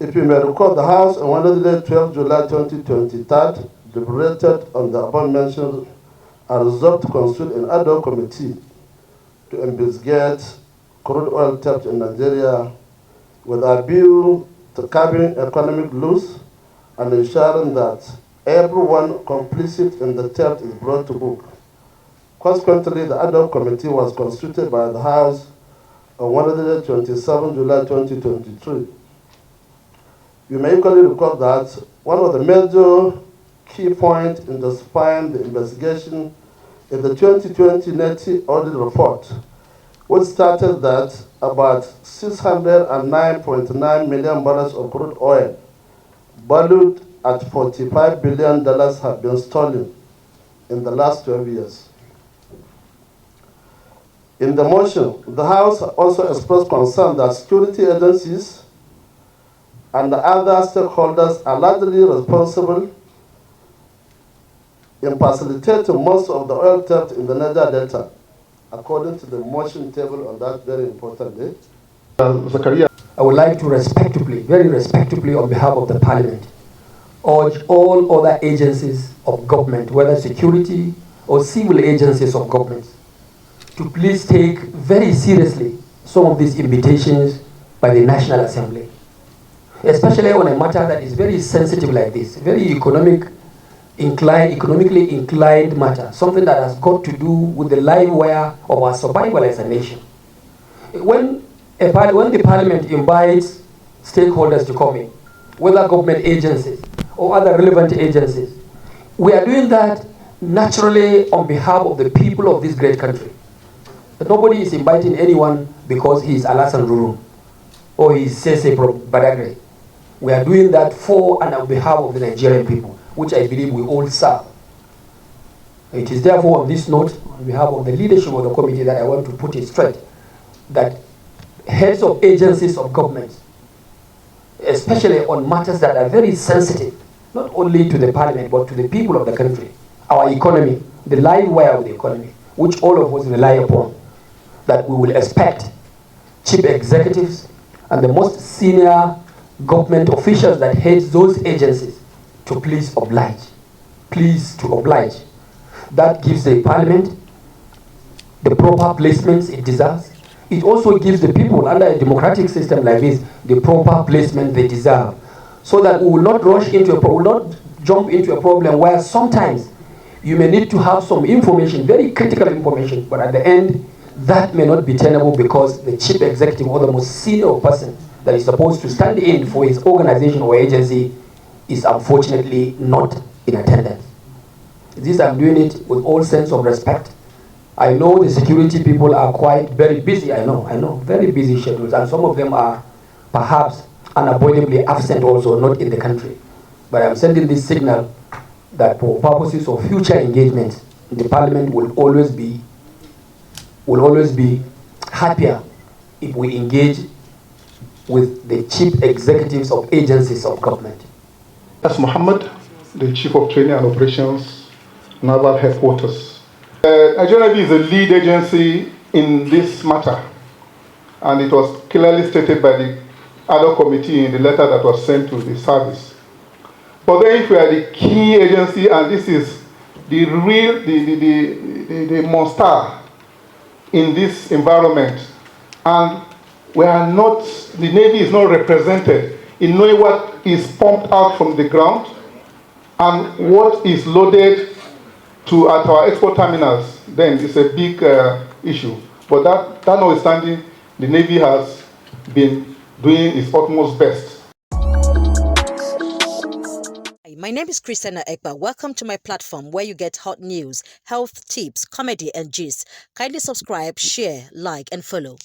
If you may recall, the House on Wednesday, 12 July 2023, deliberated on the above-mentioned and resolved to constitute an ad hoc committee to investigate crude oil theft in Nigeria with a view to curbing economic loss and ensuring that everyone complicit in the theft is brought to book. Consequently, the ad hoc committee was constituted by the House on Wednesday, 27 July 2023. You may equally recall that one of the major key points in justifying the investigation is the 2020 NETI audit report, which stated that about 609.9 million barrels of crude oil, valued at $45 billion, have been stolen in the last 12 years. In the motion, the House also expressed concern that security agencies and the other stakeholders are largely responsible in facilitating most of the oil theft in the Niger Delta, according to the motion table on that very important day. Zakaria. I would like to respectfully, very respectfully, on behalf of the Parliament, urge all other agencies of government, whether security or civil agencies of government, to please take very seriously some of these invitations by the National Assembly, especially on a matter that is very sensitive like this, very economically inclined matter, something that has got to do with the live wire of our survival as a nation. When the Parliament invites stakeholders to come in, whether government agencies or other relevant agencies, we are doing that naturally on behalf of the people of this great country. But nobody is inviting anyone because he is Alassane Ruru or he is Sese Badagry. We are doing that for and on behalf of the Nigerian people, which I believe we all serve. It is therefore on this note, on behalf of the leadership of the committee, that I want to put it straight, that heads of agencies of government, especially on matters that are very sensitive, not only to the Parliament, but to the people of the country, our economy, the live wire of the economy, which all of us rely upon, that we will expect chief executives and the most senior government officials that head those agencies to please to oblige. That gives the Parliament the proper placements it deserves. It also gives the people under a democratic system like this the proper placement they deserve, so that we will not jump into a problem where sometimes you may need to have some information, very critical information, but at the end that may not be tenable because the chief executive or the most senior person that is supposed to stand in for his organization or agency is unfortunately not in attendance. This, I'm doing it with all sense of respect. I know the security people are quite very busy, I know, very busy schedules, and some of them are perhaps unavoidably absent also, not in the country. But I'm sending this signal that for purposes of future engagement, the Parliament will always be happier if we engage with the chief executives of agencies of government. That's Mohammed, the Chief of Training and Operations, Naval Headquarters. Nigeria Navy is a lead agency in this matter, and it was clearly stated by the ad hoc committee in the letter that was sent to the service. But then if we are the key agency, and this is the real, the monster in this environment, and we are not, the Navy is not represented in knowing what is pumped out from the ground and what is loaded at our export terminals, then it's a big issue. But that notwithstanding, the Navy has been doing its utmost best. My name is Christina Ekba. Welcome to my platform where you get hot news, health tips, comedy and gist. Kindly subscribe, share, like and follow.